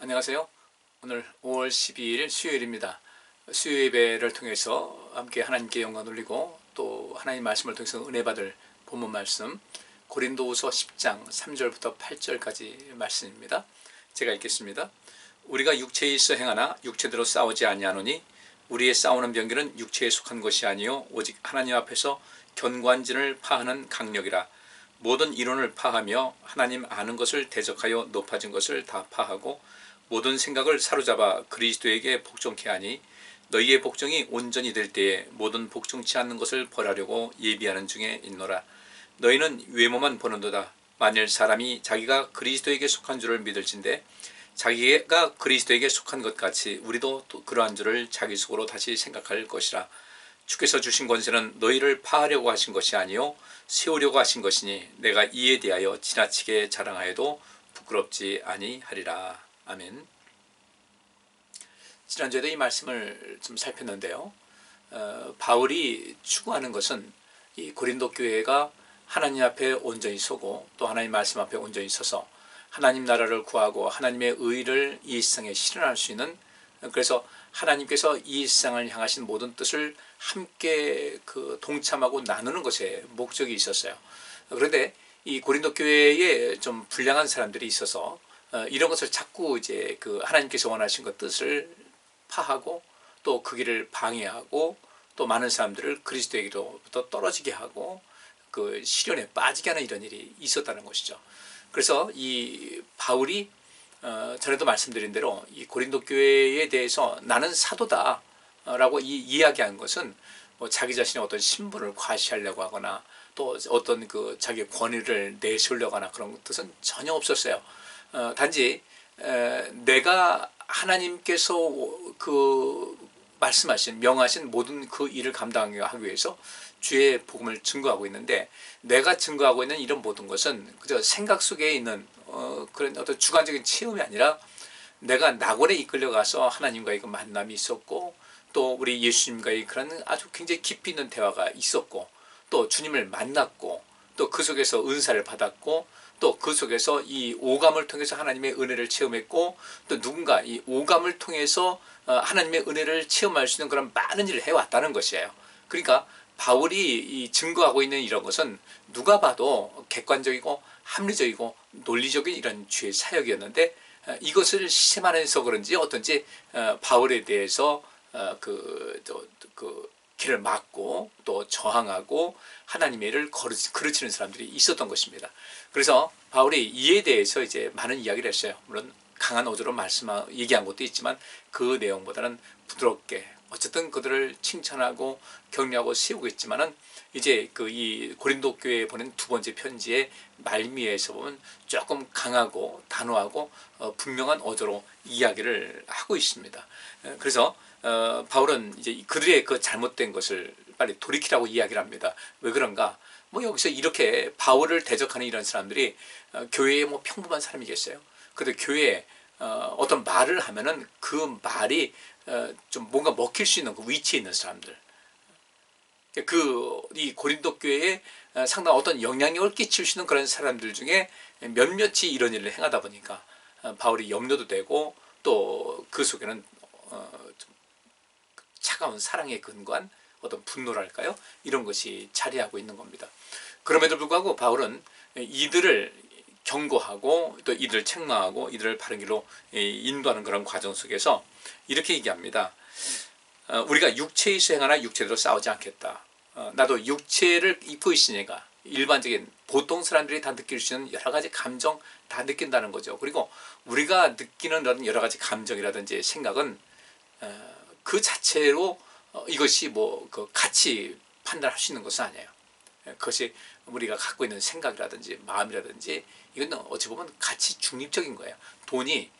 안녕하세요. 오늘 5월 12일 수요일입니다. 수요 예배를 통해서 함께 하나님께 영광 돌리고 또 하나님 말씀을 통해서 은혜 받을 본문 말씀 고린도후서 10장 3절부터 8절까지 말씀입니다. 제가 읽겠습니다. 우리가 육체에 있어 행하나 육체대로 싸우지 아니하노니 우리의 싸우는 병기는 육체에 속한 것이 아니요 오직 하나님 앞에서 견고한진을 파하는 강력이라. 모든 이론을 파하며 하나님 아는 것을 대적하여 높아진 것을 다 파하고 모든 생각을 사로잡아 그리스도에게 복종케 하니 너희의 복종이 온전히 될 때에 모든 복종치 않는 것을 벌하려고 예비하는 중에 있노라. 너희는 외모만 보는도다. 만일 사람이 자기가 그리스도에게 속한 줄을 믿을진대 자기가 그리스도에게 속한 것 같이 우리도 또 그러한 줄을 자기 속으로 다시 생각할 것이라. 주께서 주신 권세는 너희를 파하려고 하신 것이 아니요 세우려고 하신 것이니 내가 이에 대하여 지나치게 자랑하여도 부끄럽지 아니하리라. 아멘. 지난주에도 이 말씀을 좀 살폈는데요. 바울이 추구하는 것은 이 고린도 교회가 하나님 앞에 온전히 서고 또 하나님 말씀 앞에 온전히 서서 하나님 나라를 구하고 하나님의 의를 이 세상에 실현할 수 있는, 그래서 하나님께서 이 세상을 향하신 모든 뜻을 함께 동참하고 나누는 것에 목적이 있었어요. 그런데 이 고린도 교회에 좀 불량한 사람들이 있어서 이런 것을 자꾸 이제 하나님께서 원하신 것 뜻을 파하고 또 그 길을 방해하고 또 많은 사람들을 그리스도에게로부터 떨어지게 하고 시련에 빠지게 하는 이런 일이 있었다는 것이죠. 그래서 이 바울이 전에도 말씀드린 대로 이 고린도 교회에 대해서 나는 사도다라고 이야기한 것은 뭐 자기 자신의 어떤 신분을 과시하려고 하거나 또 어떤 자기의 권위를 내세우려고 하나 그런 뜻은 전혀 없었어요. 단지 내가 하나님께서 말씀하신 명하신 모든 그 일을 감당하기 위해서 주의 복음을 증거하고 있는데, 내가 증거하고 있는 이런 모든 것은 그저 생각 속에 있는 그런 어떤 주관적인 체험이 아니라 내가 낙원에 이끌려가서 하나님과의 그 만남이 있었고 또 우리 예수님과의 그런 아주 굉장히 깊이 있는 대화가 있었고 또 주님을 만났고 또 그 속에서 은사를 받았고 또 그 속에서 이 오감을 통해서 하나님의 은혜를 체험했고 또 누군가 이 오감을 통해서 하나님의 은혜를 체험할 수 있는 그런 많은 일을 해왔다는 것이에요. 그러니까 바울이 증거하고 있는 이런 것은 누가 봐도 객관적이고 합리적이고 논리적인 이런 주의 사역이었는데, 이것을 시샘안에서 그런지 어떤지 바울에 대해서 길을 막고 또 저항하고 하나님의 일을 그르치는 사람들이 있었던 것입니다. 그래서 바울이 이에 대해서 이제 많은 이야기를 했어요. 물론 강한 어조로 얘기한 것도 있지만 그 내용보다는 부드럽게 어쨌든 그들을 칭찬하고 격려하고 세우고 있지만은 이제 이 고린도 교회에 보낸 두 번째 편지의 말미에서 보면 조금 강하고 단호하고 분명한 어조로 이야기를 하고 있습니다. 그래서 바울은 이제 그들의 그 잘못된 것을 빨리 돌이키라고 이야기를 합니다. 왜 그런가? 뭐 여기서 이렇게 바울을 대적하는 이런 사람들이 교회에 뭐 평범한 사람이겠어요? 근데 교회에 어떤 말을 하면은 그 말이 좀 뭔가 먹힐 수 있는 그 위치에 있는 사람들, 이 고린도 교회에 상당한 어떤 영향력을 끼칠 수 있는 그런 사람들 중에 몇몇이 이런 일을 행하다 보니까 바울이 염려도 되고 또 그 속에는 좀 차가운 사랑에 근거한 어떤 분노랄까요? 이런 것이 자리하고 있는 겁니다. 그럼에도 불구하고 바울은 이들을 경고하고 또 이들을 책망하고 이들을 바른 길로 인도하는 그런 과정 속에서 이렇게 얘기합니다. 우리가 육체에 있어 행하나 육체대로 싸우지 않겠다. 나도 육체를 입고 있으니까 일반적인 보통 사람들이 다 느낄 수 있는 여러 가지 감정 다 느낀다는 거죠. 그리고 우리가 느끼는 여러 가지 감정이라든지 생각은 그 자체로 이것이 같이 판단할 수 있는 것은 아니에요. 그것이 우리가 갖고 있는 생각이라든지 마음이라든지 이건 어찌 보면 가치 중립적인 거예요. 돈이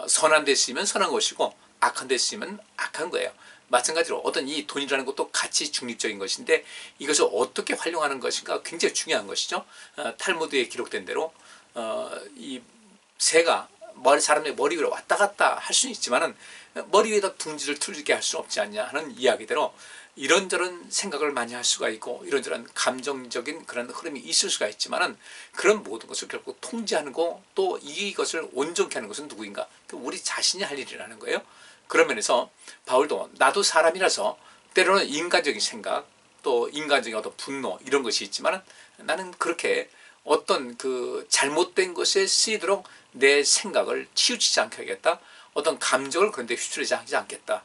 선한 데 쓰이면 선한 것이고 악한 데 쓰이면 악한 거예요. 마찬가지로 어떤 이 돈이라는 것도 가치 중립적인 것인데 이것을 어떻게 활용하는 것인가 굉장히 중요한 것이죠. 탈무드에 기록된 대로 이 새가 사람의 머리 위로 왔다 갔다 할 수는 있지만은 머리 위에다 둥지를 틀게 할 수는 없지 않냐 하는 이야기대로 이런저런 생각을 많이 할 수가 있고 이런저런 감정적인 그런 흐름이 있을 수가 있지만은 그런 모든 것을 결국 통제하는 거 또 이것을 온전케 하는 것은 누구인가? 우리 자신이 할 일이라는 거예요. 그런 면에서 바울도 나도 사람이라서 때로는 인간적인 생각 또 인간적인 어떤 분노 이런 것이 있지만은 나는 그렇게 어떤 그 잘못된 것에 쓰이도록 내 생각을 치우치지 않게 하겠다. 어떤 감정을 그런데 휘둘리지 않겠다.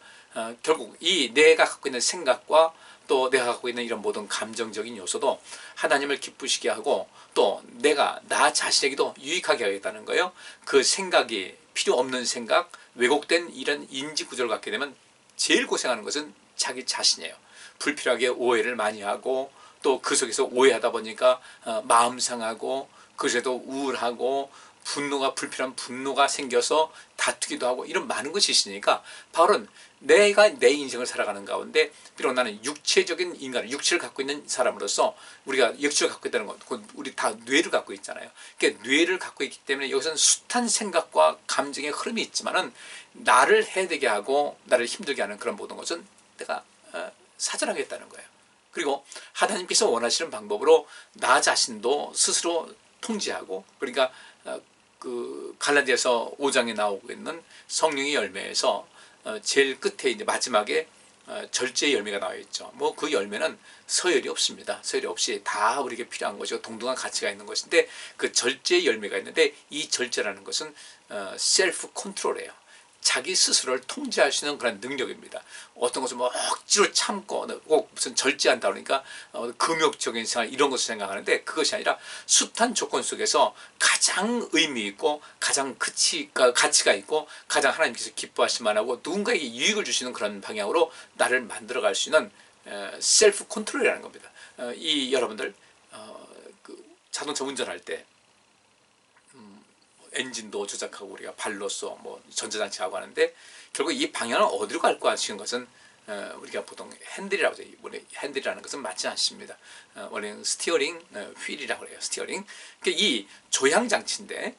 결국 이 내가 갖고 있는 생각과 또 내가 갖고 있는 이런 모든 감정적인 요소도 하나님을 기쁘시게 하고 또 내가 나 자신에게도 유익하게 하겠다는 거예요. 그 생각이 필요 없는 생각, 왜곡된 이런 인지 구조를 갖게 되면 제일 고생하는 것은 자기 자신이에요. 불필요하게 오해를 많이 하고 또 그 속에서 오해하다 보니까 마음 상하고 그래도 우울하고 분노가 불필요한 분노가 생겨서 다투기도 하고 이런 많은 것이 있으니까 바울은 내가 내 인생을 살아가는 가운데 비록 나는 육체적인 인간, 육체를 갖고 있는 사람으로서 우리가 육체를 갖고 있다는 건 우리 다 뇌를 갖고 있잖아요. 그러니까 뇌를 갖고 있기 때문에 여기서는 숱한 생각과 감정의 흐름이 있지만은 나를 해되게 하고 나를 힘들게 하는 그런 모든 것은 내가 사절하겠다는 거예요. 그리고 하나님께서 원하시는 방법으로 나 자신도 스스로 통제하고 그러니까 그 갈라디아서 5장에 나오고 있는 성령의 열매에서 제일 끝에 이제 마지막에 절제의 열매가 나와 있죠. 뭐 그 열매는 서열이 없습니다. 서열이 없이 다 우리에게 필요한 것이고 동등한 가치가 있는 것인데 그 절제의 열매가 있는데 이 절제라는 것은 셀프 컨트롤이에요. 자기 스스로를 통제할 수 있는 그런 능력입니다. 어떤 것을 뭐 억지로 참고 꼭 무슨 절제한다 그러니까 금욕적인 생활 이런 것을 생각하는데 그것이 아니라 숱한 조건 속에서 가장 의미 있고 가장 가치가 있고 가장 하나님께서 기뻐하실 만하고 누군가에게 유익을 주시는 그런 방향으로 나를 만들어갈 수 있는 셀프 컨트롤이라는 겁니다. 이 여러분들 그 자동차 운전할 때 엔진도 조작하고 우리가 발로써 뭐 전자장치하고 하는데 결국 이 방향을 어디로 갈까 하시는 것은 우리가 보통 핸들이라고 하죠. 원래 핸들이라는 것은 맞지 않습니다. 원래는 스티어링 휠이라고 해요. 스티어링. 그러니까 이 조향장치인데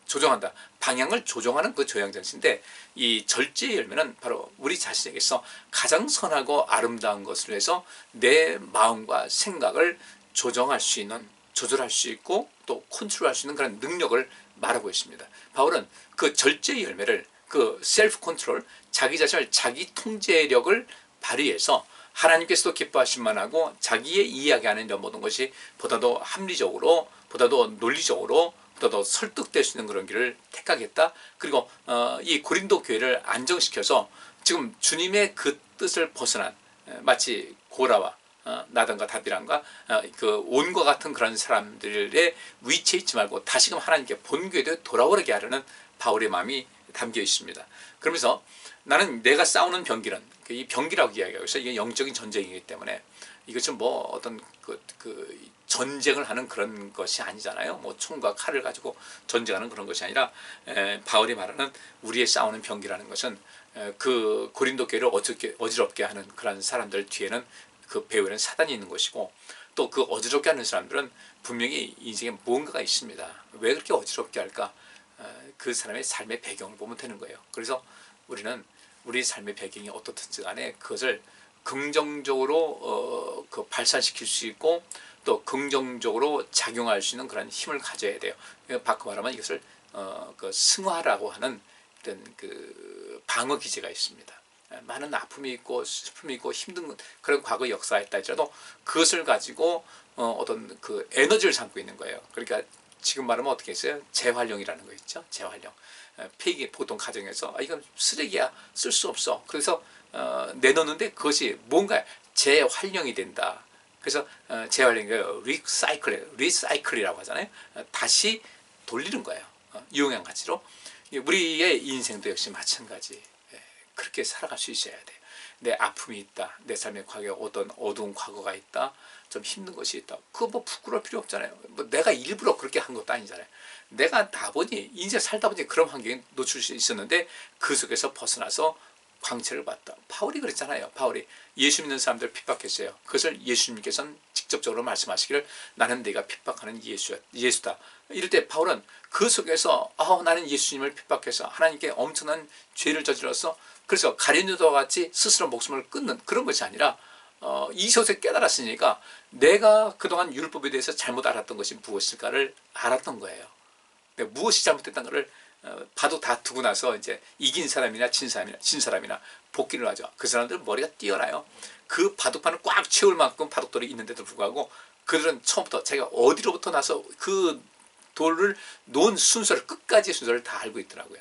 조정한다. 방향을 조정하는 그 조향장치인데 이 절제의 열매는 바로 우리 자신에게서 가장 선하고 아름다운 것을 해서 내 마음과 생각을 조정할 수 있는 조절할 수 있고 또 컨트롤할 수 있는 그런 능력을 말하고 있습니다. 바울은 그 절제의 열매를 그 셀프 컨트롤 자기 자신을 자기 통제력을 발휘해서 하나님께서도 기뻐하실 만하고 자기의 이야기하는 이런 모든 것이 보다도 합리적으로 보다도 논리적으로 보다도 설득될 수 있는 그런 길을 택하겠다. 그리고 이 고린도 교회를 안정시켜서 지금 주님의 그 뜻을 벗어난 마치 고라와 나단과 다비랑과 그 온과 같은 그런 사람들의 위치에 있지 말고 다시금 하나님께 본교회에 돌아오게 하려는 바울의 마음이 담겨 있습니다. 그러면서 나는 내가 싸우는 병기는 이 병기라고 이야기하고 있어요. 이게 영적인 전쟁이기 때문에 이것은 뭐 어떤 그 전쟁을 하는 그런 것이 아니잖아요. 뭐 총과 칼을 가지고 전쟁하는 그런 것이 아니라 바울이 말하는 우리의 싸우는 병기라는 것은 그 고린도 교회를 어지럽게 하는 그런 사람들 뒤에는 그 배후에는 사단이 있는 것이고 또 그 어지럽게 하는 사람들은 분명히 인생에 무언가가 있습니다. 왜 그렇게 어지럽게 할까? 그 사람의 삶의 배경을 보면 되는 거예요. 그래서 우리는 우리 삶의 배경이 어떻든지 간에 그것을 긍정적으로 그 발산시킬 수 있고 또 긍정적으로 작용할 수 있는 그런 힘을 가져야 돼요. 바꿔 말하면 이것을 그 승화라고 하는 이런 그 방어 기제가 있습니다. 많은 아픔이 있고 슬픔이 있고 힘든 그런 과거 역사가 있다 할지라도 그것을 가지고 어떤 그 에너지를 삼고 있는 거예요. 그러니까 지금 말하면 어떻게 했어요? 재활용이라는 거 있죠. 재활용. 폐기 보통 가정에서 이건 쓰레기야 쓸 수 없어. 그래서 내놓는데 그것이 뭔가 재활용이 된다. 그래서 재활용이 리사이클이라고 하잖아요. 다시 돌리는 거예요. 유용한 가치로. 우리의 인생도 역시 마찬가지. 그렇게 살아갈 수 있어야 돼요. 내 아픔이 있다. 내 삶의 과거에 어떤 어두운 과거가 있다. 좀 힘든 것이 있다. 그거 뭐 부끄러울 필요 없잖아요. 뭐 내가 일부러 그렇게 한 것도 아니잖아요. 내가 다 보니 인생 살다 보니 그런 환경에 노출 수 있었는데 그 속에서 벗어나서 광채를 봤다. 바울이 그랬잖아요. 바울이 예수 믿는 사람들 핍박했어요. 그것을 예수님께서는 직접적으로 말씀하시기를 나는 네가 핍박하는 예수다. 이럴 때 바울은 그 속에서 나는 예수님을 핍박해서 하나님께 엄청난 죄를 저질러서 그래서 가룟 유다와 같이 스스로 목숨을 끊는 그런 것이 아니라 이곳에 깨달았으니까 내가 그동안 율법에 대해서 잘못 알았던 것이 무엇일까를 알았던 거예요. 무엇이 잘못됐다는 것을 바둑 다 두고 나서 이제 이긴 사람이나 진 사람이나 복귀를 하죠. 그 사람들은 머리가 뛰어나요. 그 바둑판을 꽉 채울 만큼 바둑돌이 있는데도 불구하고 그들은 처음부터 자기가 어디로부터 나서 그 돌을 놓은 순서를 끝까지 순서를 다 알고 있더라고요.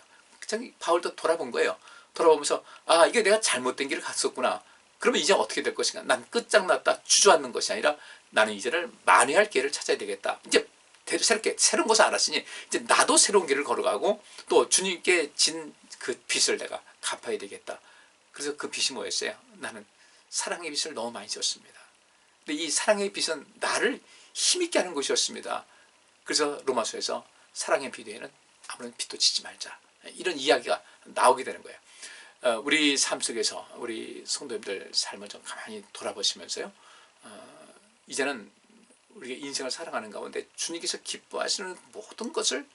바울도 돌아본 거예요. 돌아보면서 이게 내가 잘못된 길을 갔었구나. 그러면 이제 어떻게 될 것인가? 난 끝장났다 주저앉는 것이 아니라 나는 이제를 만회할 기회를 찾아야 되겠다. 이제 새롭게 새로운 것을 알았으니 이제 나도 새로운 길을 걸어가고 또 주님께 진 그 빚을 내가 갚아야 되겠다. 그래서 그 빚이 뭐였어요? 나는 사랑의 빚을 너무 많이 졌습니다. 근데 이 사랑의 빚은 나를 힘있게 하는 것이었습니다. 그래서 로마서에서 사랑의 비대에는 아무런 빚도 지지 말자. 이런 이야기가 나오게 되는 거예요. 우리 삶 속에서 우리 성도님들 삶을 좀 가만히 돌아보시면서요. 이제는 우리가 인생을 살아가는 가운데 주님께서 기뻐하시는 모든 것을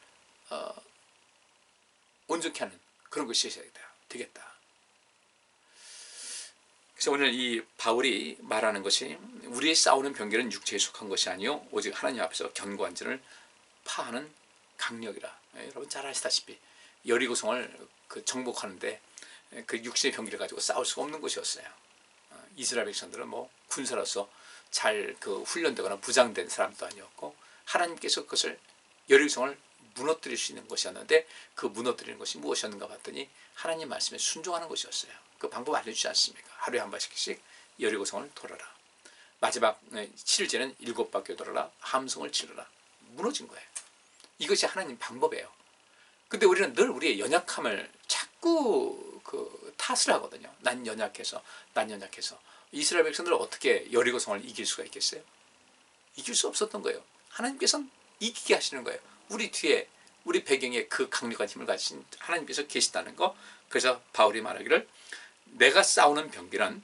온전케 하는 그런 것이 되겠다. 그래서 오늘 이 바울이 말하는 것이 우리의 싸우는 병기는 육체에 속한 것이 아니요 오직 하나님 앞에서 견고한지를 파하는 강력이라. 여러분 잘 아시다시피 여리고성을 정복하는데 그 육신의 병기를 가지고 싸울 수가 없는 것이었어요. 이스라엘 백성들은 뭐 군사로서 잘 훈련되거나 부장된 사람도 아니었고 하나님께서 그것을 여리고성을 무너뜨릴 수 있는 것이었는데 그 무너뜨리는 것이 무엇이었는가 봤더니 하나님 말씀에 순종하는 것이었어요. 그 방법 알려주지 않습니까? 하루에 한 번씩씩 여리고성을 돌아라. 마지막 7일째는 7바퀴 돌아라. 함성을 치르라. 무너진 거예요. 이것이 하나님 방법이에요. 근데 우리는 늘 우리의 연약함을 자꾸 탓을 하거든요. 난 연약해서. 이스라엘 백성들은 어떻게 여리고성을 이길 수가 있겠어요? 이길 수 없었던 거예요. 하나님께서는 이기게 하시는 거예요. 우리 뒤에 우리 배경에 그 강력한 힘을 가지신 하나님께서 계시다는 거. 그래서 바울이 말하기를 내가 싸우는 병기는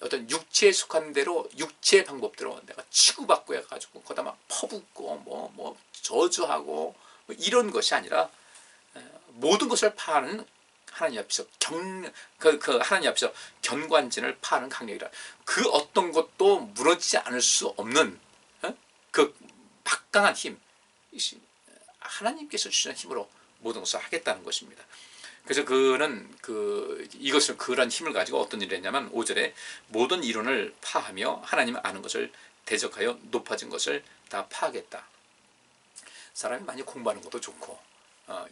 어떤 육체에 속한 대로 육체의 방법대로 내가 치고받고 해가지고 거기다 막 퍼붓고 뭐 저주하고 뭐 이런 것이 아니라 모든 것을 파하는 하나님 앞에서 하나님 앞에서 견고한진을 파하는 강력이라. 그 어떤 것도 무너지지 않을 수 없는 그 막강한 힘, 하나님께서 주시는 힘으로 모든 것을 하겠다는 것입니다. 그래서 그는 그런 힘을 가지고 어떤 일을 했냐면 5절에 모든 이론을 파하며 하나님을 아는 것을 대적하여 높아진 것을 다 파하겠다. 사람이 많이 공부하는 것도 좋고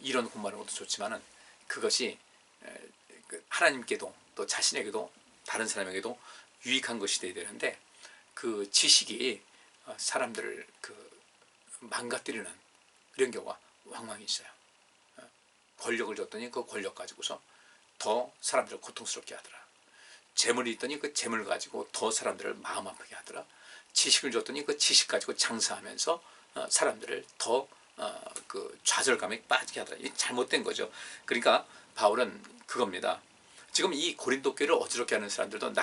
이론 공부하는 것도 좋지만은 그것이 하나님께도 또 자신에게도 다른 사람에게도 유익한 것이 되어야 되는데 그 지식이 사람들을 망가뜨리는 이런 경우가 왕왕 있어요. 권력을 줬더니 그 권력 가지고서 더 사람들을 고통스럽게 하더라. 재물이 있더니 그 재물 가지고 더 사람들을 마음 아프게 하더라. 지식을 줬더니 그 지식 가지고 장사하면서 사람들을 더 좌절감에 빠지게 하더라. 이게 잘못된 거죠. 그러니까 바울은 그겁니다. 지금 이 고린도 교회를 어지럽게 하는 사람들도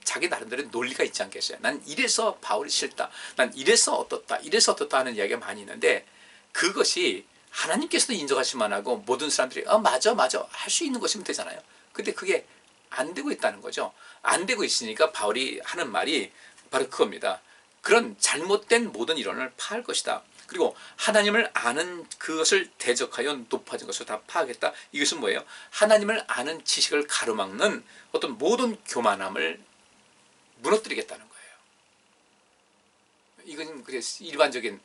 자기 나름대로 논리가 있지 않겠어요. 난 이래서 바울이 싫다. 난 이래서 어떻다 하는 이야기가 많이 있는데 그것이 하나님께서도 인정하실 만하고 모든 사람들이 맞아 할 수 있는 것이면 되잖아요. 근데 그게 안 되고 있다는 거죠. 안 되고 있으니까 바울이 하는 말이 바로 그겁니다. 그런 잘못된 모든 이론을 파할 것이다. 그리고 하나님을 아는 그것을 대적하여 높아진 것을 다 파하겠다. 이것은 뭐예요? 하나님을 아는 지식을 가로막는 어떤 모든 교만함을 무너뜨리겠다는 거예요. 이건 일반적인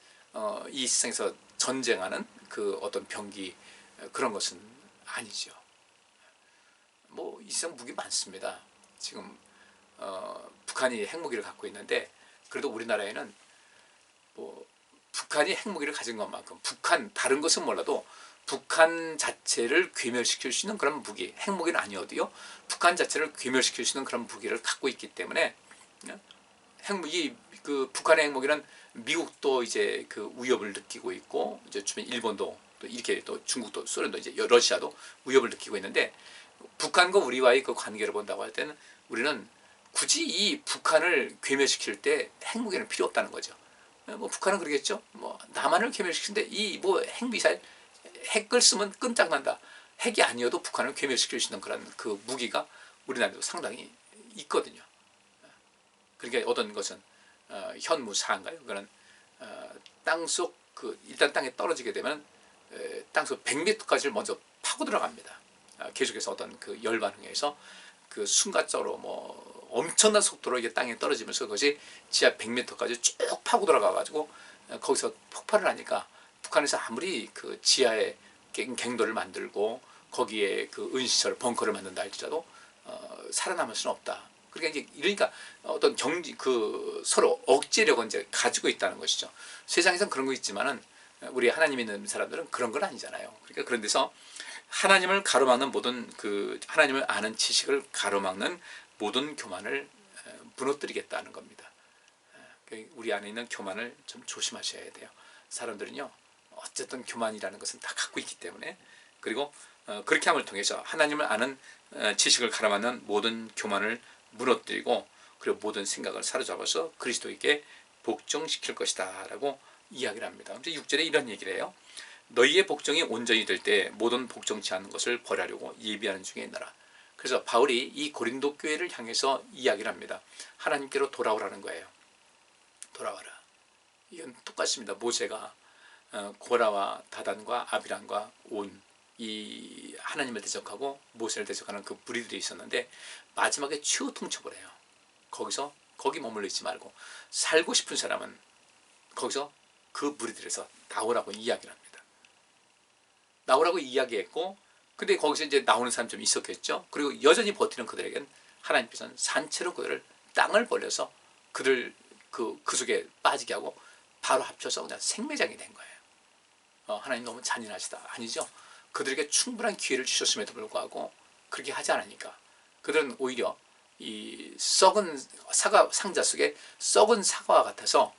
이 세상에서 전쟁하는 그 어떤 병기 그런 것은 아니죠. 뭐 이 세상 무기 많습니다. 지금 북한이 핵무기를 갖고 있는데 그래도 우리나라에는 뭐 북한이 핵무기를 가진 것만큼 다른 것은 몰라도 북한 자체를 괴멸시킬 수 있는 그런 무기, 핵무기는 아니어도요. 북한 자체를 괴멸시킬 수 있는 그런 무기를 갖고 있기 때문에 북한의 핵무기는 미국도 이제 그 위협을 느끼고 있고 이제 주변 일본도 또 이렇게 또 중국도 소련도 이제 러시아도 위협을 느끼고 있는데 북한과 우리와의 그 관계를 본다고 할 때는 우리는 굳이 이 북한을 괴멸시킬 때 핵무기는 필요 없다는 거죠. 뭐 북한은 그러겠죠. 뭐 남한을 괴멸시키는데 이 뭐 핵미사일 핵을 쓰면 끔짝난다. 핵이 아니어도 북한을 괴멸시킬 수 있는 그런 그 무기가 우리나라도 상당히 있거든요. 그러니까 어떤 것은 현무사인가요? 그거는 땅속 그 일단 땅에 떨어지게 되면 땅속 100m까지를 먼저 파고 들어갑니다. 계속해서 어떤 그 열 반응에서 그 순간적으로 뭐 엄청난 속도로 이게 땅에 떨어지면서 그것이 지하 100m까지 쭉 파고 들어가 가지고 거기서 폭발을 하니까 북한에서 아무리 그 지하에 갱도를 만들고 거기에 그 은시설 벙커를 만든다 할지라도 살아남을 수는 없다. 그러니까 어떤 경지 그 서로 억제력은 이제 가지고 있다는 것이죠. 세상에선 그런 거 있지만은 우리 하나님 있는 사람들은 그런 건 아니잖아요. 그러니까 그런 데서 하나님을 가로막는 모든 그 하나님을 아는 지식을 가로막는 모든 교만을 무너뜨리겠다는 겁니다. 우리 안에 있는 교만을 좀 조심하셔야 돼요. 사람들은요 어쨌든 교만이라는 것은 다 갖고 있기 때문에 그리고 그렇게 함을 통해서 하나님을 아는 지식을 가로막는 모든 교만을 무너뜨리고 그리고 모든 생각을 사로잡아서 그리스도에게 복종시킬 것이다 라고 이야기를 합니다. 6절에 이런 얘기를 해요. 너희의 복종이 온전히 될 때 모든 복종치 않는 것을 벌하려고 예비하는 중에 있노라. 그래서 바울이 이 고린도 교회를 향해서 이야기를 합니다. 하나님께로 돌아오라는 거예요. 돌아와라. 이건 똑같습니다. 모세가 고라와 다단과 아비람과 온 이 하나님을 대적하고 모세를 대적하는 그 무리들이 있었는데 마지막에 최후 통첩을 해요. 거기 머물러 있지 말고 살고 싶은 사람은 거기서 그 무리들에서 나오라고 이야기를 합니다. 나오라고 이야기했고 근데 거기서 이제 나오는 사람 좀 있었겠죠. 그리고 여전히 버티는 그들에겐 하나님께서는 산채로 그들을 땅을 벌려서 그들 그 속에 빠지게 하고 바로 합쳐서 그냥 생매장이 된 거예요. 하나님 너무 잔인하시다. 아니죠. 그들에게 충분한 기회를 주셨음에도 불구하고 그렇게 하지 않으니까 그들은 오히려 이 썩은 사과 상자 속에 썩은 사과와 같아서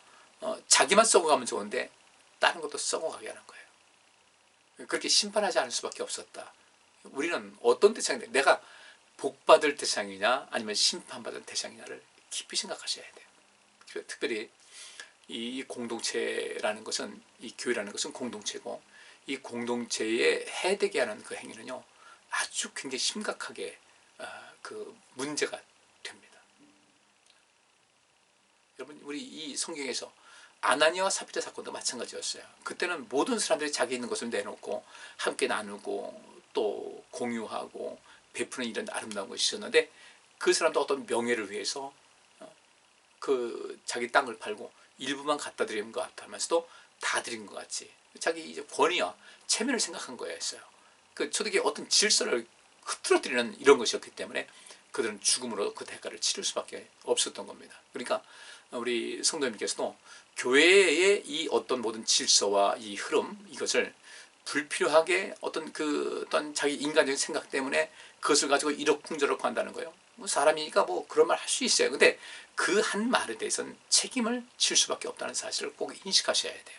자기만 썩어가면 좋은데 다른 것도 썩어가게 하는 거예요. 그렇게 심판하지 않을 수밖에 없었다. 우리는 어떤 대상인데 내가 복받을 대상이냐 아니면 심판받을 대상이냐를 깊이 생각하셔야 돼요. 특별히 이 공동체라는 것은 이 교회라는 것은 공동체고 이 공동체에 해되게 하는 그 행위는요 아주 굉장히 심각하게 그 문제가 됩니다. 여러분 우리 이 성경에서 아나니아와 사피라 사건도 마찬가지였어요. 그때는 모든 사람들이 자기 있는 것을 내놓고 함께 나누고 또 공유하고 베푸는 이런 아름다운 것이 있었는데 그 사람도 어떤 명예를 위해서 그 자기 땅을 팔고 일부만 갖다 드리는 것 같으면서도 다 드린 것 같이 자기 이제 권위와 체면을 생각한 거였어요. 그 초대교회 어떤 질서를 흐트러뜨리는 이런 것이었기 때문에 그들은 죽음으로 그 대가를 치를 수밖에 없었던 겁니다. 그러니까 우리 성도님께서도 교회의 이 어떤 모든 질서와 이 흐름 이것을 불필요하게 어떤 자기 인간적인 생각 때문에 그것을 가지고 이러쿵저러쿵 한다는 거예요. 사람이니까 뭐 그런 말 할 수 있어요. 근데 그 한 말에 대해서는 책임을 질 수밖에 없다는 사실을 꼭 인식하셔야 돼요.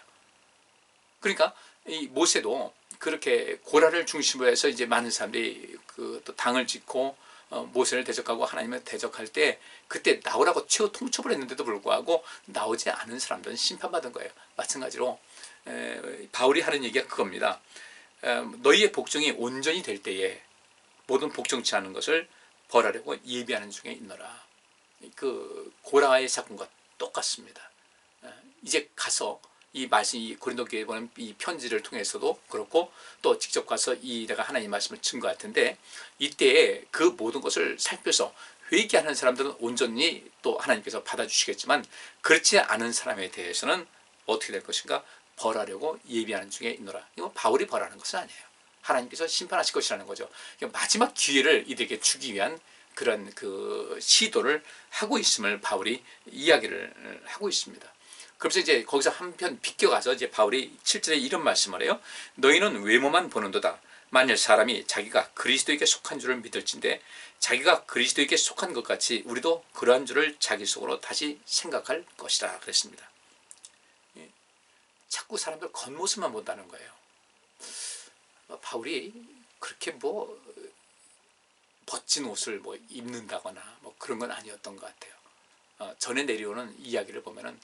그러니까 이 모세도 그렇게 고라를 중심으로 해서 이제 많은 사람들이 또 당을 짓고 모세를 대적하고 하나님을 대적할 때 그때 나오라고 최후 통첩을 했는데도 불구하고 나오지 않은 사람들은 심판받은 거예요. 마찬가지로 바울이 하는 얘기가 그겁니다. 너희의 복종이 온전히 될 때에 모든 복종치 않은 것을 벌하려고 예비하는 중에 있노라. 그 고라의 사건과 똑같습니다. 이제 가서 이 말씀, 이 고린도 교회에 보는 이 편지를 통해서도 그렇고 또 직접 가서 내가 하나님 말씀을 증거할 텐데 이때에 그 모든 것을 살펴서 회개하는 사람들은 온전히 또 하나님께서 받아주시겠지만 그렇지 않은 사람에 대해서는 어떻게 될 것인가 벌하려고 예비하는 중에 있노라. 이거 바울이 벌하는 것은 아니에요. 하나님께서 심판하실 것이라는 거죠. 마지막 기회를 이들에게 주기 위한 그런 그 시도를 하고 있음을 바울이 이야기를 하고 있습니다. 그래서 이제 거기서 한편 비껴가서 이제 바울이 7절에 이런 말씀을 해요. 너희는 외모만 보는도다. 만일 사람이 자기가 그리스도에게 속한 줄을 믿을진데 자기가 그리스도에게 속한 것 같이 우리도 그러한 줄을 자기 속으로 다시 생각할 것이라 그랬습니다. 자꾸 사람들 겉모습만 본다는 거예요. 바울이 그렇게 뭐 멋진 옷을 뭐 입는다거나 뭐 그런 건 아니었던 것 같아요. 전에 내려오는 이야기를 보면은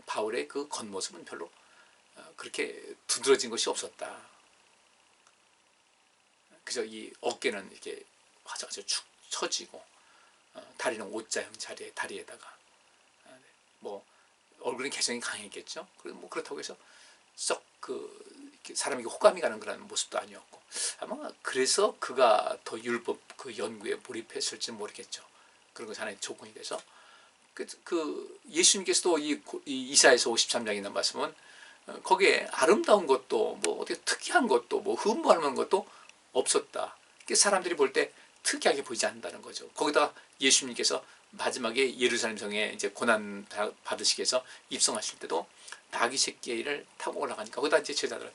바울의 그 겉모습은 별로 그렇게 두드러진 것이 없었다. 그저 이 어깨는 이렇게 아주 축 처지고 다리는 O자형 자리에 다리에다가 뭐 얼굴은 개성이 강했겠죠. 그리고 뭐 그렇다고 해서 썩 사람에게 호감이 가는 그런 모습도 아니었고 아마 그래서 그가 더 율법 그 연구에 몰입했을지 모르겠죠. 그런 것이 하나의 조건이 돼서 예수님께서도 이 이사야서 53장에 있는 말씀은 거기에 아름다운 것도 뭐 어떻게 특이한 것도 뭐 흠모할 만한 것도 없었다. 사람들이 볼 때 특이하게 보이지 않는다는 거죠. 거기다 예수님께서 마지막에 예루살렘 성에 이제 고난 받으시기 위해서 입성하실 때도 나귀 새끼를 타고 올라가니까 거기다 이제 제자들은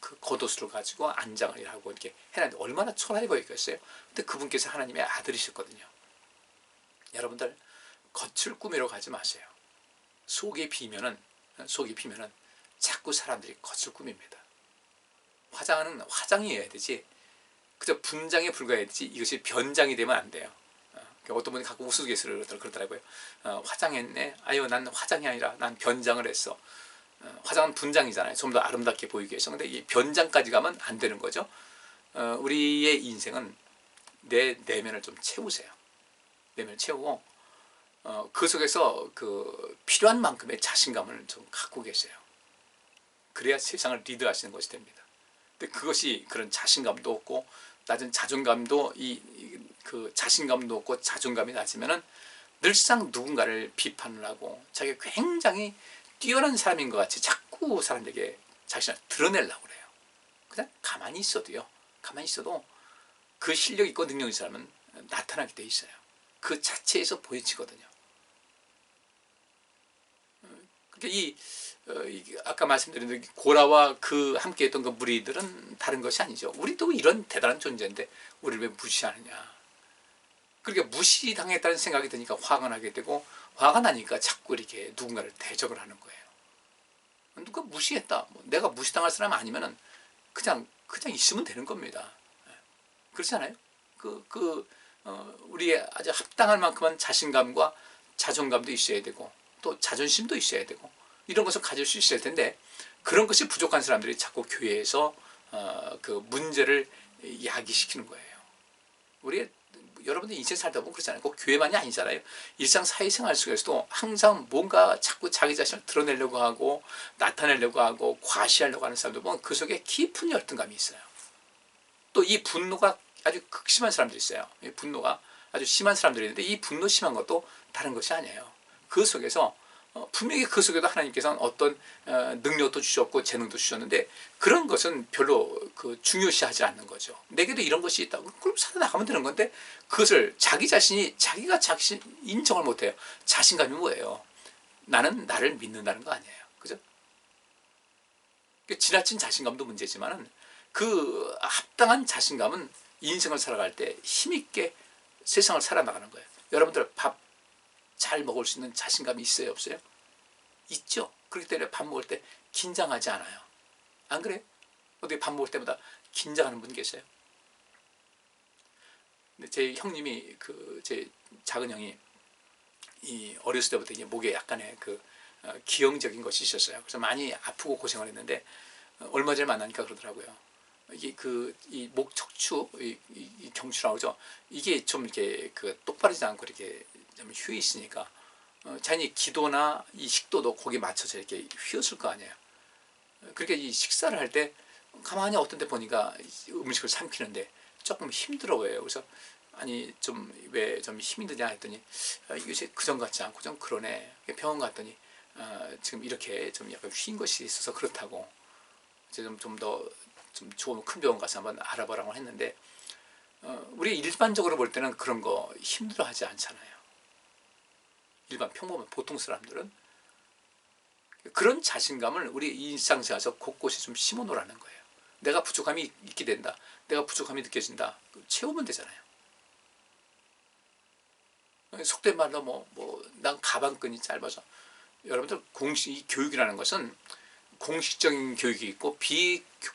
그 겉옷을 가지고 안장을 하고 이렇게 해놨는데 얼마나 초라해 보이겠어요. 근데 그분께서 하나님의 아들이셨거든요. 여러분들 겉을 꾸미러 가지 마세요. 속이 비면은 자꾸 사람들이 겉을 꾸밉니다. 화장은 화장이어야 되지 그저 분장에 불과해야 되지 이것이 변장이 되면 안 돼요. 어떤 분이 가끔 우스갯소리를 그러더라고요. 화장했네. 아유 난 화장이 아니라 난 변장을 했어. 화장은 분장이잖아요. 좀 더 아름답게 보이기 위해서. 근데 이 변장까지 가면 안 되는 거죠. 우리의 인생은 내 내면을 좀 채우세요. 내면을 채우고 그 속에서 그 필요한 만큼의 자신감을 좀 갖고 계세요. 그래야 세상을 리드하시는 것이 됩니다. 근데 그것이 그런 자신감도 없고 낮은 자존감도 그 자신감도 없고 자존감이 낮으면은 늘상 누군가를 비판을 하고 자기가 굉장히 뛰어난 사람인 것 같이 자꾸 사람들에게 자신을 드러내려고 그래요. 그냥 가만히 있어도 그 실력 있고 능력 있는 사람은 나타나게 돼 있어요. 그 자체에서 보여지거든요. 그러니까 아까 말씀드린 고라와 그 함께했던 그 무리들은 다른 것이 아니죠. 우리도 이런 대단한 존재인데 우리를 왜 무시하느냐. 그러니까 무시당했다는 생각이 드니까 화가 나게 되고 화가 나니까 자꾸 이렇게 누군가를 대적을 하는 거예요. 누가 무시했다. 내가 무시당할 사람 아니면은 그냥 있으면 되는 겁니다. 그렇잖아요. 우리의 아주 합당할 만큼은 자신감과 자존감도 있어야 되고 또 자존심도 있어야 되고 이런 것을 가질 수 있어야 텐데 그런 것이 부족한 사람들이 자꾸 교회에서 그 문제를 야기시키는 거예요. 여러분들 인생 살다 보면 그렇잖아요. 꼭 교회만이 아니잖아요. 일상 사회생활 속에서도 항상 뭔가 자꾸 자기 자신을 드러내려고 하고 나타내려고 하고 과시하려고 하는 사람들 보면 그 속에 깊은 열등감이 있어요. 또 이 분노가 아주 극심한 사람들이 있어요. 이 분노가 아주 심한 사람들이 있는데 이 분노 심한 것도 다른 것이 아니에요. 그 속에서 분명히 그 속에도 하나님께서는 어떤 능력도 주셨고 재능도 주셨는데 그런 것은 별로 중요시하지 않는 거죠. 내게도 이런 것이 있다고 그럼 살아나가면 되는 건데 그것을 자기가 자신 인정을 못해요. 자신감이 뭐예요? 나는 나를 믿는다는 거 아니에요. 그죠? 지나친 자신감도 문제지만은 그 합당한 자신감은 인생을 살아갈 때 힘있게 세상을 살아나가는 거예요. 여러분들 밥 잘 먹을 수 있는 자신감이 있어요? 없어요? 있죠. 그렇기 때문에 밥 먹을 때 긴장하지 않아요. 안 그래요? 어떻게 밥 먹을 때마다 긴장하는 분 계세요? 근데 제 형님이 제 작은 형이 어렸을 때부터 이제 목에 약간의 기형적인 것이 있었어요. 그래서 많이 아프고 고생을 했는데 얼마 전에 만나니까 그러더라고요. 이게 이 목 척추 이 경추라고 하죠. 이게 좀 이렇게 똑바르지 않고 이렇게 좀 휘어 있으니까 자기 기도나 이 식도도 거기에 맞춰서 이렇게 휘었을 거 아니에요. 그러니까 이 식사를 할 때 가만히 어떤 데 보니까 음식을 삼키는데 조금 힘들어해요. 그래서 아니 왜 좀 힘이 드냐 했더니 이것이 그전 같지 않고 좀 그러네. 병원 갔더니 지금 이렇게 좀 약간 휜 것이 있어서 그렇다고 좀 더 좋은 큰 병원 가서 한번 알아보라고 했는데 우리 일반적으로 볼 때는 그런 거 힘들어하지 않잖아요. 일반 평범한 보통 사람들은 그런 자신감을 우리 일상생활에서 곳곳에 좀 심어 놓으라는 거예요. 내가 부족함이 있게 된다. 내가 부족함이 느껴진다. 채우면 되잖아요. 속된 말로 난 가방끈이 짧아서 여러분들 이 교육이라는 것은 공식적인 교육이 있고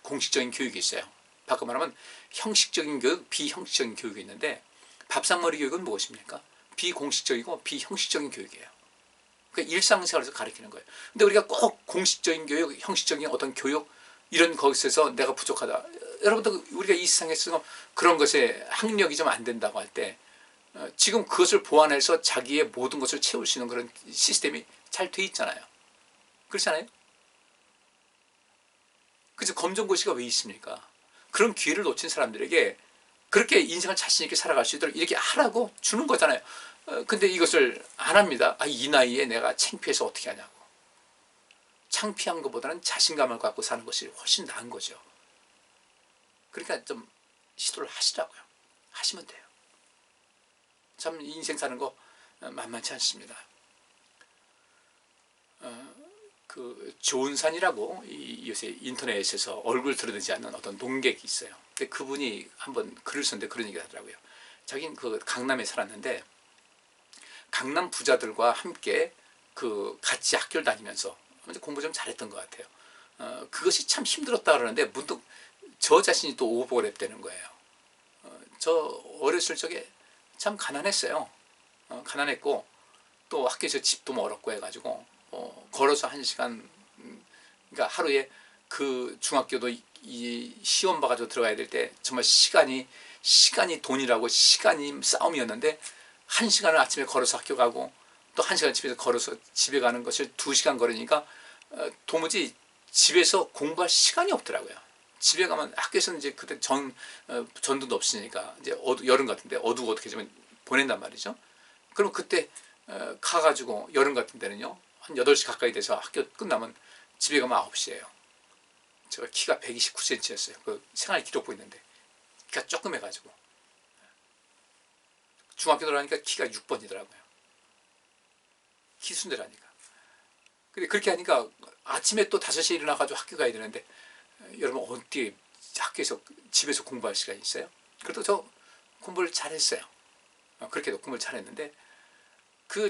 공식적인 교육이 있어요. 바꿔 말하면 형식적인 교육, 비형식적인 교육이 있는데 밥상머리 교육은 무엇입니까? 비공식적이고 비형식적인 교육이에요. 그러니까 일상생활에서 가르치는 거예요. 근데 우리가 꼭 공식적인 교육, 형식적인 어떤 교육 이런 것에서 내가 부족하다. 여러분들 우리가 이 세상에서 그런 것에 학력이 좀 안 된다고 할 때 지금 그것을 보완해서 자기의 모든 것을 채울 수 있는 그런 시스템이 잘 돼 있잖아요. 그렇잖아요? 그래서 검정고시가 왜 있습니까? 그런 기회를 놓친 사람들에게 그렇게 인생을 자신 있게 살아갈 수 있도록 이렇게 하라고 주는 거잖아요. 근데 이것을 안 합니다. 이 나이에 내가 창피해서 어떻게 하냐고. 창피한 것보다는 자신감을 갖고 사는 것이 훨씬 나은 거죠. 그러니까 좀 시도를 하시라고요. 하시면 돼요. 참 인생 사는 거 만만치 않습니다. 그 조은산이라고 요새 인터넷에서 얼굴 드러내지 않는 어떤 농객이 있어요. 근데 그분이 한번 글을 썼는데 그런 얘기를 하더라고요. 자기는 그 강남에 살았는데 강남 부자들과 함께 그 같이 학교를 다니면서 공부 좀 잘했던 것 같아요. 그것이 참 힘들었다 그러는데 문득 저 자신이 또 오버랩 되는 거예요. 저 어렸을 적에 참 가난했어요. 가난했고 또 학교에서 집도 멀었고 해가지고 걸어서 1시간 그러니까 하루에 그 중학교도 이 시험 봐가지고 들어가야 될 때 정말 시간이 돈이라고 시간이 싸움이었는데 1시간을 아침에 걸어서 학교 가고 또 1시간 집에서 걸어서 집에 가는 것을 2시간 걸으니까 도무지 집에서 공부할 시간이 없더라고요. 집에 가면 학교에서는 이제 그때 전등도 없으니까 이제 여름 같은데 어두고 어떻게 좀 보낸단 말이죠. 그럼 그때 가가지고 여름 같은 데는요 한 8시 가까이 돼서 학교 끝나면 집에 가면 9시예요. 제가 키가 129cm였어요. 그 생활 기록부 있는데 키가 조금 해가지고 중학교 들어가니까 키가 6번이더라고요. 키순대라니까. 근데 그렇게 하니까 아침에 또 5시에 일어나가지고 학교 가야 되는데 여러분 어떻게 학교에서 집에서 공부할 시간이 있어요? 그래도 저 공부를 잘했어요. 그렇게도 공부를 잘했는데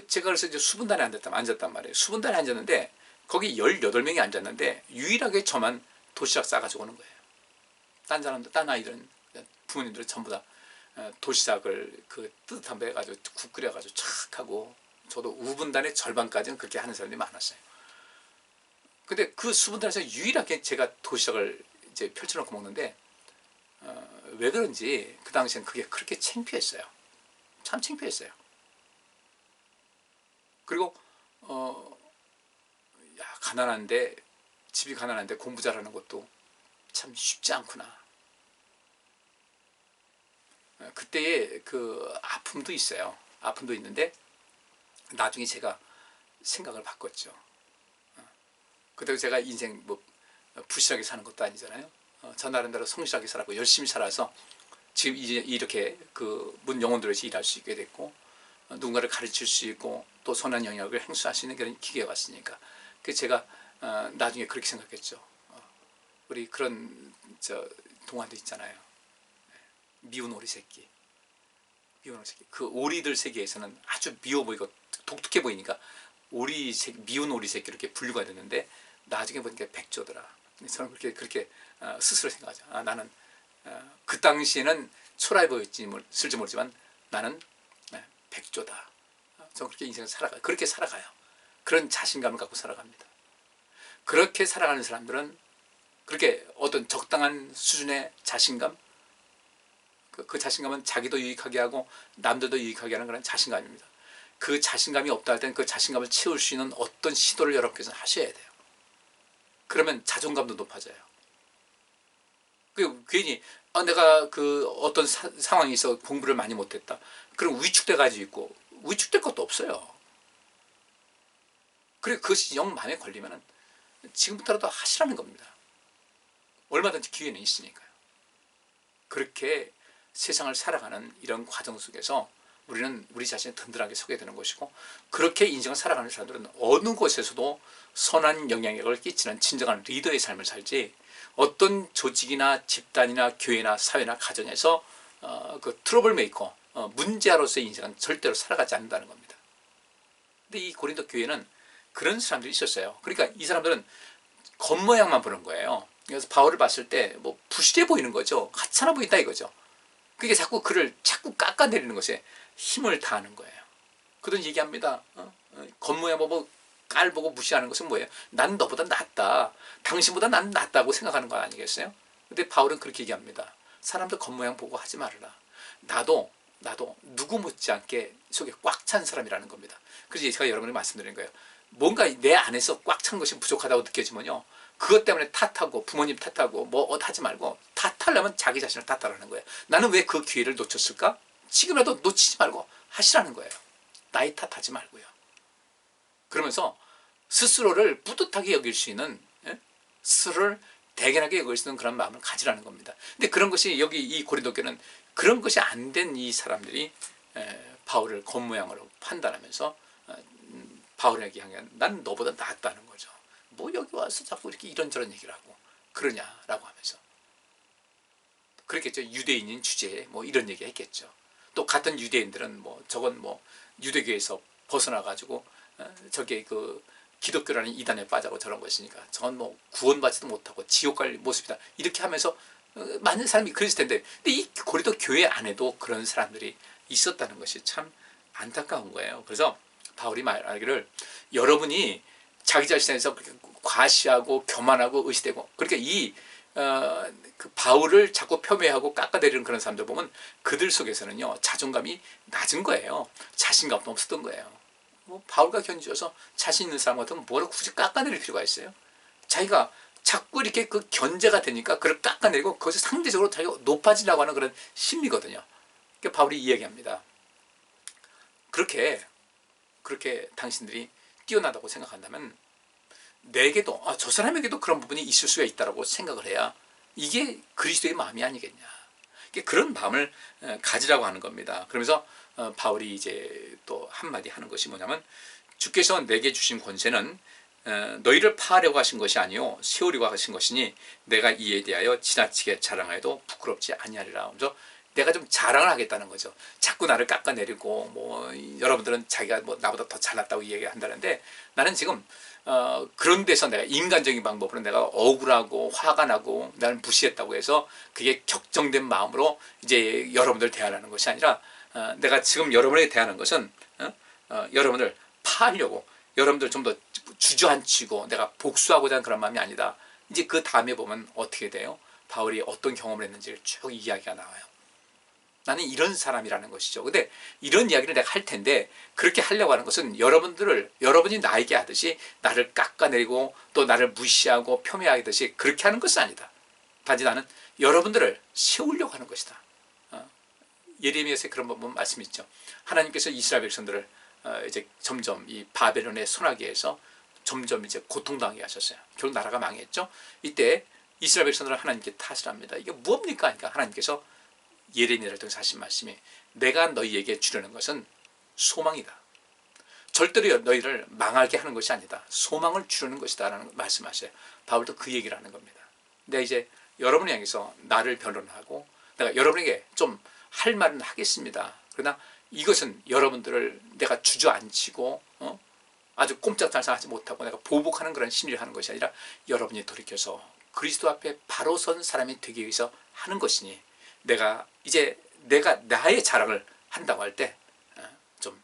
제가 그래서 이제 수분단에 앉았단 말이에요. 수분단에 앉았는데 거기 18명이 앉았는데 유일하게 저만 도시락 싸가지고 오는 거예요. 딴 아이들은 부모님들은 전부 다 도시락을 그 뜨뜻한 배 해가지고 국 끓여가지고 촥 하고 저도 우분단의 절반까지는 그렇게 하는 사람들이 많았어요. 근데 그 수분단에서 유일하게 제가 도시락을 이제 펼쳐놓고 먹는데 왜 그런지 그 당시엔 그게 그렇게 창피했어요. 참 창피했어요. 그리고 가난한데 집이 가난한데 공부 잘하는 것도 참 쉽지 않구나. 그때의 그 아픔도 있어요. 아픔도 있는데 나중에 제가 생각을 바꿨죠. 그때 제가 인생 뭐 부실하게 사는 것도 아니잖아요. 저 나름대로 성실하게 살았고 열심히 살아서 지금 이제 이렇게 그 문 영혼들에서 일할 수 있게 됐고 누군가를 가르칠 수 있고 또 선한 영역을 행수할 수 있는 그런 기회가 왔으니까 그래서 제가 나중에 그렇게 생각했죠. 우리 그런 동화도 있잖아요. 미운 오리 새끼. 그 오리들 세계에서는 아주 미워 보이고 독특해 보이니까 미운 오리 새끼 이렇게 분류가 됐는데 나중에 보니까 백조더라. 저는 그렇게 스스로 생각하죠. 나는 그 당시에는 초라해 보였을지 모르지만 나는 백조다. 저는 그렇게 인생을 살아가요. 그렇게 살아가요. 그런 자신감을 갖고 살아갑니다. 그렇게 살아가는 사람들은 그렇게 어떤 적당한 수준의 자신감, 그 자신감은 자기도 유익하게 하고 남들도 유익하게 하는 그런 자신감입니다. 그 자신감이 없다 할 때는 그 자신감을 채울 수 있는 어떤 시도를 여러분께서 하셔야 돼요. 그러면 자존감도 높아져요. 괜히 내가 그 어떤 상황이 있어 공부를 많이 못했다. 그럼 위축돼 가지고 있고 위축될 것도 없어요. 그래 그것이 영 마음에 걸리면 지금부터라도 하시라는 겁니다. 얼마든지 기회는 있으니까요. 그렇게 세상을 살아가는 이런 과정 속에서 우리는 우리 자신을 든든하게 서게 되는 것이고 그렇게 인생을 살아가는 사람들은 어느 곳에서도 선한 영향력을 끼치는 진정한 리더의 삶을 살지 어떤 조직이나 집단이나 교회나 사회나 가정에서 그 트러블 메이커 문제아로서의 인생은 절대로 살아가지 않는다는 겁니다. 근데 이 고린도 교회는 그런 사람들이 있었어요. 그러니까 이 사람들은 겉모양만 보는 거예요. 그래서 바울을 봤을 때 뭐 부실해 보이는 거죠. 하찮아 보인다 이거죠. 그게 자꾸 그를 자꾸 깎아내리는 것에 힘을 다하는 거예요. 그런 얘기합니다. 겉모양 보고 깔보고 무시하는 것은 뭐예요? 난 너보다 낫다. 당신보다 난 낫다고 생각하는 거 아니겠어요? 근데 바울은 그렇게 얘기합니다. 사람들 겉모양 보고 하지 말아라. 나도 누구 못지않게 속에 꽉 찬 사람이라는 겁니다. 그래서 제가 여러분에게 말씀드린 거예요. 뭔가 내 안에서 꽉 찬 것이 부족하다고 느껴지면요, 그것 때문에 탓하고 부모님 탓하고 뭐 하지 말고, 탓하려면 자기 자신을 탓하라는 거예요. 나는 왜 그 기회를 놓쳤을까? 지금이라도 놓치지 말고 하시라는 거예요. 나의 탓하지 말고요. 그러면서 스스로를 뿌듯하게 여길 수 있는, 스스로를 대견하게 여길 수 있는 그런 마음을 가지라는 겁니다. 근데 그런 것이 여기 이 고린도 교회는 그런 것이 안 된 이 사람들이 바울을 겉모양으로 판단하면서 바울에게 향해 난 너보다 낫다는 거죠. 뭐 여기 와서 자꾸 이렇게 이런저런 얘기를 하고 그러냐라고 하면서 그랬겠죠. 유대인인 주제에 뭐 이런 얘기 했겠죠. 또 같은 유대인들은 뭐 저건 뭐 유대교에서 벗어나가지고 저게 그 기독교라는 이단에 빠져고 저런 것이니까 저건 뭐 구원받지도 못하고 지옥 갈 모습이다 이렇게 하면서 많은 사람이 그랬을 텐데, 근데 이 고린도 교회 안에도 그런 사람들이 있었다는 것이 참 안타까운 거예요. 그래서 바울이 말하기를 여러분이 자기 자신에서 그렇게 과시하고 교만하고 의시되고 그러니까 그 바울을 자꾸 폄훼하고 깎아내리는 그런 사람들 보면 그들 속에서는요 자존감이 낮은 거예요. 자신감도 없었던 거예요. 뭐 바울과 견주어서 자신 있는 사람 같으면 뭐라고 굳이 깎아내릴 필요가 있어요? 자기가 자꾸 이렇게 그 견제가 되니까 그걸 깎아내리고 거기서 상대적으로 자기가 높아지려고 하는 그런 심리거든요. 그러니까 바울이 이야기합니다. 그렇게 당신들이 뛰어나다고 생각한다면 내게도 저 사람에게도 그런 부분이 있을 수가 있다고 생각을 해야 이게 그리스도의 마음이 아니겠냐. 그런 마음을 가지라고 하는 겁니다. 그러면서 바울이 이제 또 한마디 하는 것이 뭐냐면 주께서 내게 주신 권세는 너희를 파하려고 하신 것이 아니요 세우려고 하신 것이니 내가 이에 대하여 지나치게 자랑하여도 부끄럽지 아니하리라. 그래서 내가 좀 자랑을 하겠다는 거죠. 자꾸 나를 깎아내리고 뭐 여러분들은 자기가 뭐 나보다 더 잘났다고 얘기한다는데 나는 지금 그런 데서 내가 인간적인 방법으로 내가 억울하고 화가 나고 나를 무시했다고 해서 그게 격정된 마음으로 이제 여러분들 대하는 것이 아니라 내가 지금 여러분에게 대하는 것은 여러분을 파하려고 여러분들 좀 더 주저앉히고 내가 복수하고자 하는 그런 마음이 아니다. 이제 그 다음에 보면 어떻게 돼요? 바울이 어떤 경험을 했는지를 쭉 이야기가 나와요. 나는 이런 사람이라는 것이죠. 근데 이런 이야기를 내가 할 텐데 그렇게 하려고 하는 것은 여러분이 나에게 하듯이 나를 깎아내리고 또 나를 무시하고 폄훼하듯이 그렇게 하는 것은 아니다. 단지 나는 여러분들을 세우려고 하는 것이다. 예레미야서에 그런 부분 말씀이 있죠. 하나님께서 이스라엘 백성들을 이제 점점 이 바벨론의 손아귀에서 점점 이제 고통당하게 하셨어요. 결국 나라가 망했죠. 이때 이스라엘 백성들은 하나님께 탓을 합니다. 이게 무엇입니까? 그러니까 하나님께서 예레미야를 통해서 하신 말씀이 내가 너희에게 주려는 것은 소망이다. 절대로 너희를 망하게 하는 것이 아니다. 소망을 주려는 것이다 라는 말씀하셔요. 바울도 그 얘기를 하는 겁니다. 내가 이제 여러분을 향해서 나를 변론하고 내가 여러분에게 좀 할 말은 하겠습니다. 그러나 이것은 여러분들을 내가 주저앉히고 아주 꼼짝달싹 하지 못하고 내가 보복하는 그런 심리를 하는 것이 아니라 여러분이 돌이켜서 그리스도 앞에 바로 선 사람이 되기 위해서 하는 것이니 내가 나의 자랑을 한다고 할 때 좀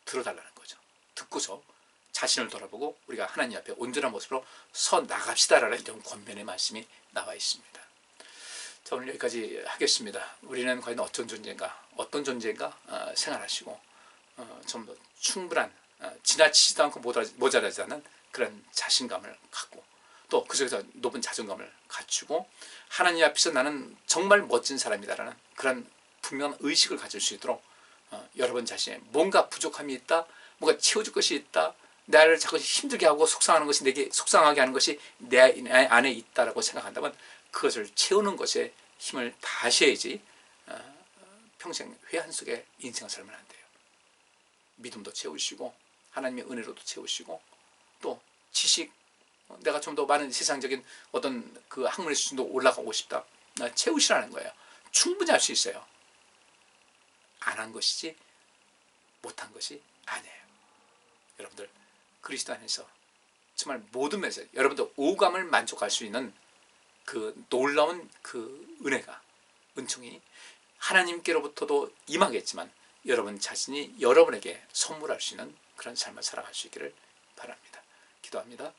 들어달라는 거죠. 듣고서 자신을 돌아보고 우리가 하나님 앞에 온전한 모습으로 서 나갑시다라는 이런 권면의 말씀이 나와 있습니다. 자, 오늘 여기까지 하겠습니다. 우리는 과연 어떤 존재인가 생활하시고 좀 더 충분한 지나치지도 않고 모자라지 않은 그런 자신감을 갖고 또 그 속에서 높은 자존감을 갖추고 하나님 앞에서 나는 정말 멋진 사람이다라는 그런 분명한 의식을 가질 수 있도록 여러분 자신의 뭔가 부족함이 있다, 뭔가 채워줄 것이 있다, 나를 자꾸 힘들게 하고 속상하는 것이 내게 속상하게 하는 것이 내 안에 있다라고 생각한다면 그것을 채우는 것에 힘을 다하셔야지 평생 회한 속에 인생을 살면 안 돼요. 믿음도 채우시고 하나님의 은혜로도 채우시고 또 지식, 내가 좀 더 많은 세상적인 어떤 그 학문의 수준도 올라가고 싶다, 채우시라는 거예요. 충분히 할 수 있어요. 안 한 것이지 못한 것이 아니에요. 여러분들 그리스도 안에서 정말 모든 면에서 여러분들 오감을 만족할 수 있는 그 놀라운 그 은혜가, 은총이 하나님께로부터도 임하겠지만 여러분 자신이 여러분에게 선물할 수 있는 그런 삶을 살아갈 수 있기를 바랍니다. 기도합니다.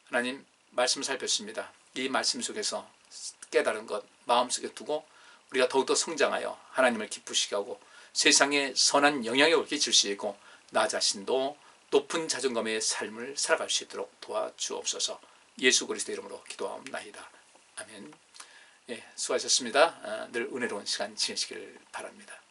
하나님, 말씀 살폈습니다. 이 말씀 속에서 깨달은 것 마음속에 두고 우리가 더욱더 성장하여 하나님을 기쁘시게 하고 세상에 선한 영향력을 끼칠 수 있고 나 자신도 높은 자존감의 삶을 살아갈 수 있도록 도와주옵소서. 예수 그리스도 이름으로 기도하옵나이다. 아멘. 예, 수고하셨습니다. 늘 은혜로운 시간 지내시길 바랍니다.